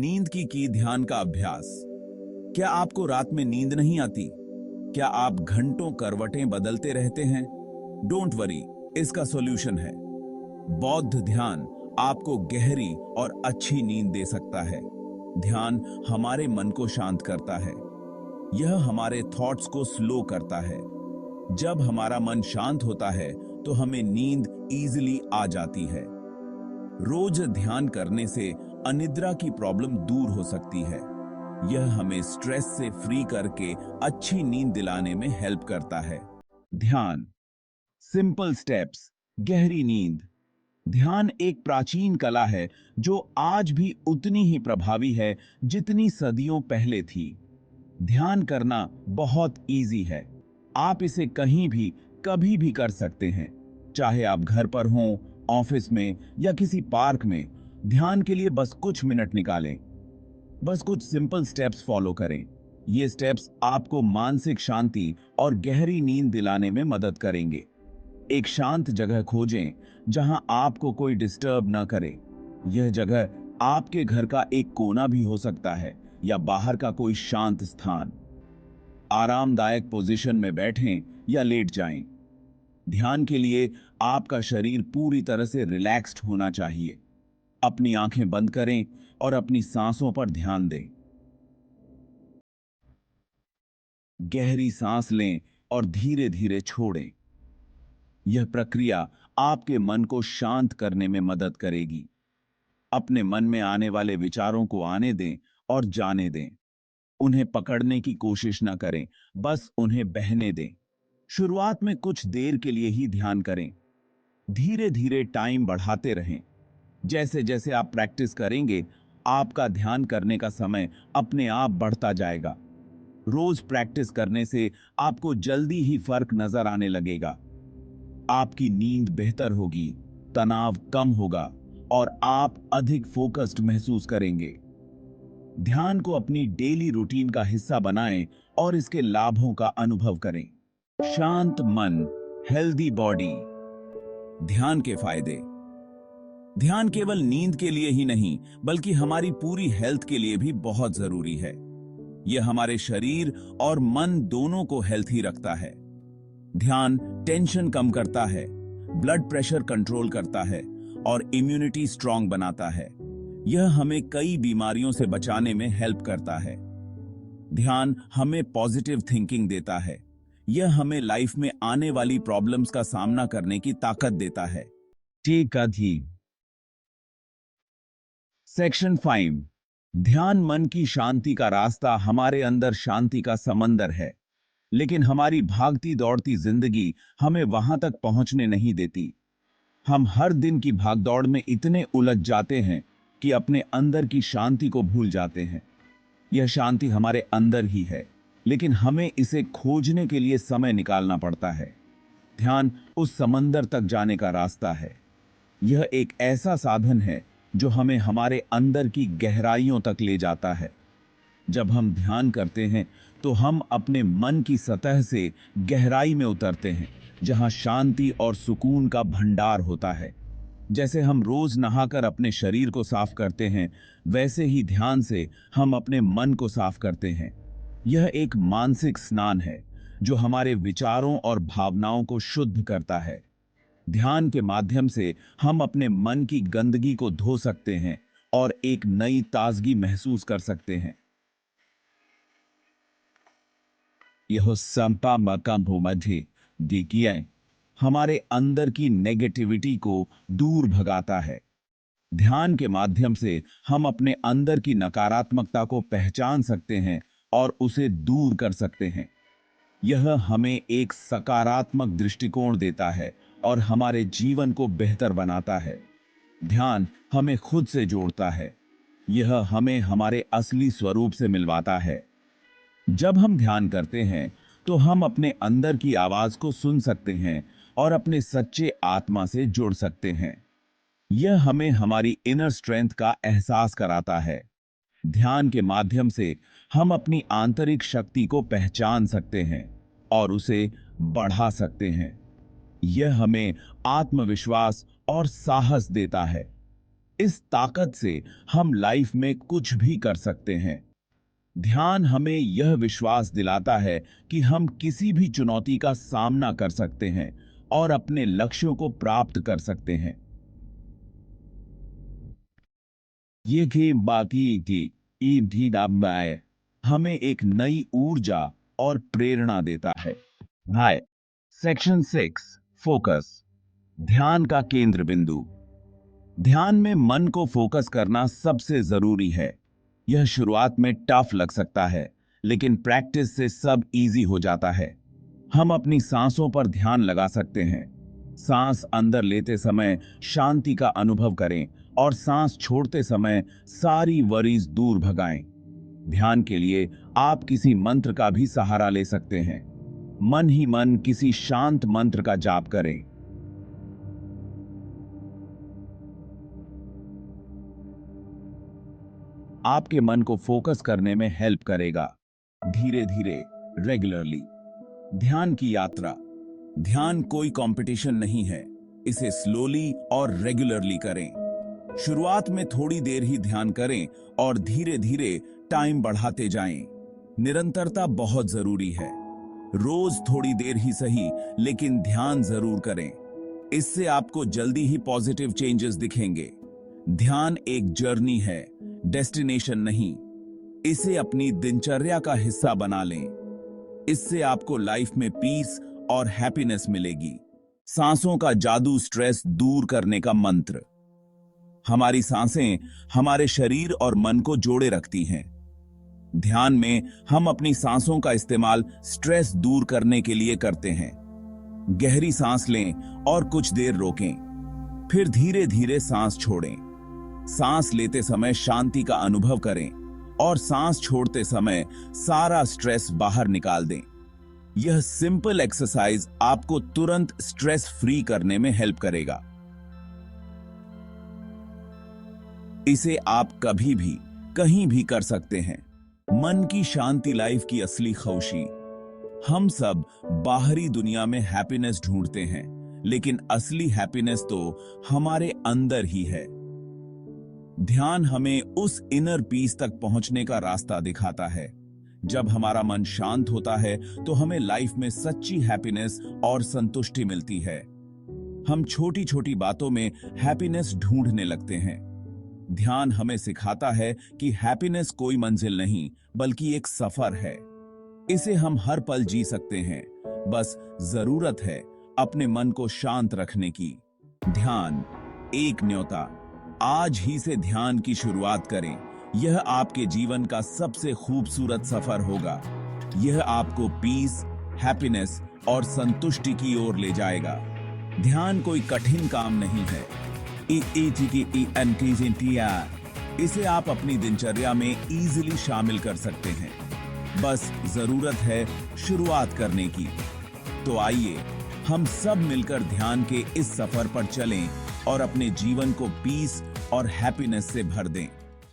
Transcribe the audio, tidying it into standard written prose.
नींद की ध्यान का अभ्यास। क्या आपको रात में नींद नहीं आती? क्या आप घंटों करवटें बदलते रहते हैं? डोंट वरी, इसका सॉल्यूशन है। बौद्ध ध्यान आपको गहरी और अच्छी नींद दे सकता है। ध्यान हमारे मन को शांत करता है। यह हमारे थॉट्स को स्लो करता है। जब हमारा मन शांत होता है तो हमें नींद इजीली आ जाती है। रोज ध्यान करने से अनिद्रा की प्रॉब्लम दूर हो सकती है। यह हमें स्ट्रेस से फ्री करके अच्छी नींद दिलाने में हेल्प करता है। ध्यान, सिंपल स्टेप्स, गहरी नींद। ध्यान एक प्राचीन कला है जो आज भी उतनी ही प्रभावी है जितनी सदियों पहले थी। ध्यान करना बहुत इजी है। आप इसे कहीं भी कभी भी कर सकते हैं, चाहे आप घर पर हों, ऑफिस में या किसी पार्क में। ध्यान के लिए बस कुछ मिनट निकालें। बस कुछ सिंपल स्टेप्स फॉलो करें। ये स्टेप्स आपको मानसिक शांति और गहरी नींद दिलाने में मदद करेंगे। एक शांत जगह खोजें जहां आपको कोई डिस्टर्ब ना करे। यह जगह आपके घर का एक कोना भी हो सकता है या बाहर का कोई शांत स्थान। आरामदायक पोजीशन में बैठें या लेट जाएं। ध्यान के लिए आपका शरीर पूरी तरह से रिलैक्स्ड होना चाहिए। अपनी आंखें बंद करें और अपनी सांसों पर ध्यान दें। गहरी सांस लें और धीरे धीरे छोड़ें। यह प्रक्रिया आपके मन को शांत करने में मदद करेगी। अपने मन में आने वाले विचारों को आने दें और जाने दें। उन्हें पकड़ने की कोशिश न करें, बस उन्हें बहने दें। शुरुआत में कुछ देर के लिए ही ध्यान करें। धीरे धीरे टाइम बढ़ाते रहें। जैसे जैसे आप प्रैक्टिस करेंगे, आपका ध्यान करने का समय अपने आप बढ़ता जाएगा। रोज प्रैक्टिस करने से आपको जल्दी ही फर्क नजर आने लगेगा। आपकी नींद बेहतर होगी, तनाव कम होगा और आप अधिक फोकस्ड महसूस करेंगे। ध्यान को अपनी डेली रूटीन का हिस्सा बनाएं और इसके लाभों का अनुभव करें। शांत मन, हेल्दी बॉडी। ध्यान के फायदे। ध्यान केवल नींद के लिए ही नहीं, बल्कि हमारी पूरी हेल्थ के लिए भी बहुत जरूरी है। यह हमारे शरीर और मन दोनों को हेल्थी रखता है। ध्यान टेंशन कम करता है, ब्लड प्रेशर कंट्रोल करता है और इम्यूनिटी स्ट्रांग बनाता है। यह हमें कई बीमारियों से बचाने में हेल्प करता है। ध्यान हमें पॉजिटिव थिंकिंग देता है। यह हमें लाइफ में आने वाली प्रॉब्लम्स का सामना करने की ताकत देता है। ठीक है जी। सेक्शन 5, ध्यान मन की शांति का रास्ता। हमारे अंदर शांति का समंदर है, लेकिन हमारी भागती दौड़ती जिंदगी हमें वहां तक पहुंचने नहीं देती। हम हर दिन की भागदौड़ में इतने उलझ जाते हैं कि अपने अंदर की शांति को भूल जाते हैं। यह शांति हमारे अंदर ही है, लेकिन हमें इसे खोजने के लिए समय निकालना पड़ता है। ध्यान उस समंदर तक जाने का रास्ता है। यह एक ऐसा साधन है जो हमें हमारे अंदर की गहराइयों तक ले जाता है। जब हम ध्यान करते हैं तो हम अपने मन की सतह से गहराई में उतरते हैं, जहां शांति और सुकून का भंडार होता है। जैसे हम रोज नहाकर अपने शरीर को साफ करते हैं, वैसे ही ध्यान से हम अपने मन को साफ करते हैं। यह एक मानसिक स्नान है जो हमारे विचारों और भावनाओं को शुद्ध करता है। ध्यान के माध्यम से हम अपने मन की गंदगी को धो सकते हैं और एक नई ताजगी महसूस कर सकते हैं। यह संपा मकाम भूमध्य देखिए, हमारे अंदर की नेगेटिविटी को दूर भगाता है। ध्यान के माध्यम से हम अपने अंदर की नकारात्मकता को पहचान सकते हैं और उसे दूर कर सकते हैं। यह हमें एक सकारात्मक दृष्टिकोण देता है और हमारे जीवन को बेहतर बनाता है। ध्यान हमें खुद से जोड़ता है। यह हमें हमारे असली स्वरूप से मिलवाता है। जब हम ध्यान करते हैं तो हम अपने अंदर की आवाज को सुन सकते हैं और अपने सच्चे आत्मा से जुड़ सकते हैं। यह हमें हमारी इनर स्ट्रेंथ का एहसास कराता है। ध्यान के माध्यम से हम अपनी आंतरिक शक्ति को पहचान सकते हैं और उसे बढ़ा सकते हैं। यह हमें आत्मविश्वास और साहस देता है। इस ताकत से हम लाइफ में कुछ भी कर सकते हैं। ध्यान हमें यह विश्वास दिलाता है कि हम किसी भी चुनौती का सामना कर सकते हैं और अपने लक्ष्यों को प्राप्त कर सकते हैं। ये कि बाकी की ईडीडब्ल्यूआई हमें एक नई ऊर्जा और प्रेरणा देता है। हाय। Section 6, focus. ध्यान का केंद्र बिंदु। ध्यान में मन को फोकस करना सबसे जरूरी है। यह शुरुआत में टफ लग सकता है, लेकिन प्रैक्टिस से सब इजी हो जाता है। हम अपनी सांसों पर ध्यान लगा सकते हैं। सांस अंदर लेते समय शांति का अनुभव करें और सांस छोड़ते समय सारी वरीज दूर भगाएं। ध्यान के लिए आप किसी मंत्र का भी सहारा ले सकते हैं। मन ही मन किसी शांत मंत्र का जाप करें। आपके मन को फोकस करने में हेल्प करेगा। धीरे धीरे, रेगुलरली। ध्यान की यात्रा। ध्यान कोई कंपटीशन नहीं है। इसे स्लोली और रेगुलरली करें। शुरुआत में थोड़ी देर ही ध्यान करें और धीरे धीरे टाइम बढ़ाते जाएं। निरंतरता बहुत जरूरी है। रोज थोड़ी देर ही सही, लेकिन ध्यान जरूर करें। इससे आपको जल्दी ही पॉजिटिव चेंजेस दिखेंगे। ध्यान एक जर्नी है, डेस्टिनेशन नहीं। इसे अपनी दिनचर्या का हिस्सा बना लें। इससे आपको लाइफ में पीस और हैप्पीनेस मिलेगी। सांसों का जादू, स्ट्रेस दूर करने का मंत्र। हमारी सांसें हमारे शरीर और मन को जोड़े रखती हैं। ध्यान में हम अपनी सांसों का इस्तेमाल स्ट्रेस दूर करने के लिए करते हैं। गहरी सांस लें और कुछ देर रोकें, फिर धीरे धीरे सांस छोड़ें। सांस लेते समय शांति का अनुभव करें और सांस छोड़ते समय सारा स्ट्रेस बाहर निकाल दें। यह सिंपल एक्सरसाइज आपको तुरंत स्ट्रेस फ्री करने में हेल्प करेगा। इसे आप कभी भी कहीं भी कर सकते हैं। मन की शांति लाइफ की असली खुशी। हम सब बाहरी दुनिया में हैप्पीनेस ढूंढते हैं, लेकिन असली हैप्पीनेस तो हमारे अंदर ही है। ध्यान हमें उस इनर पीस तक पहुंचने का रास्ता दिखाता है। जब हमारा मन शांत होता है तो हमें लाइफ में सच्ची हैप्पीनेस और संतुष्टि मिलती है। हम छोटी छोटी बातों में हैप्पीनेस ढूंढने लगते हैं। ध्यान हमें सिखाता है कि हैप्पीनेस कोई मंजिल नहीं, बल्कि एक सफर है। इसे हम हर पल जी सकते हैं। बस जरूरत है अपने मन को शांत रखने की। ध्यान एक न्योता। आज ही से ध्यान की शुरुआत करें। यह आपके जीवन का सबसे खूबसूरत सफर होगा। यह आपको पीस, हैप्पीनेस और संतुष्टि की ओर ले जाएगा। ध्यान कोई कठिन काम नहीं है। इसे आप अपनी दिनचर्या में इजीली शामिल कर सकते हैं। बस जरूरत है शुरुआत करने की। तो आइए हम सब मिलकर ध्यान के इस सफर पर चलें और अपने जीवन को पीस और हैप्पीनेस से भर दें।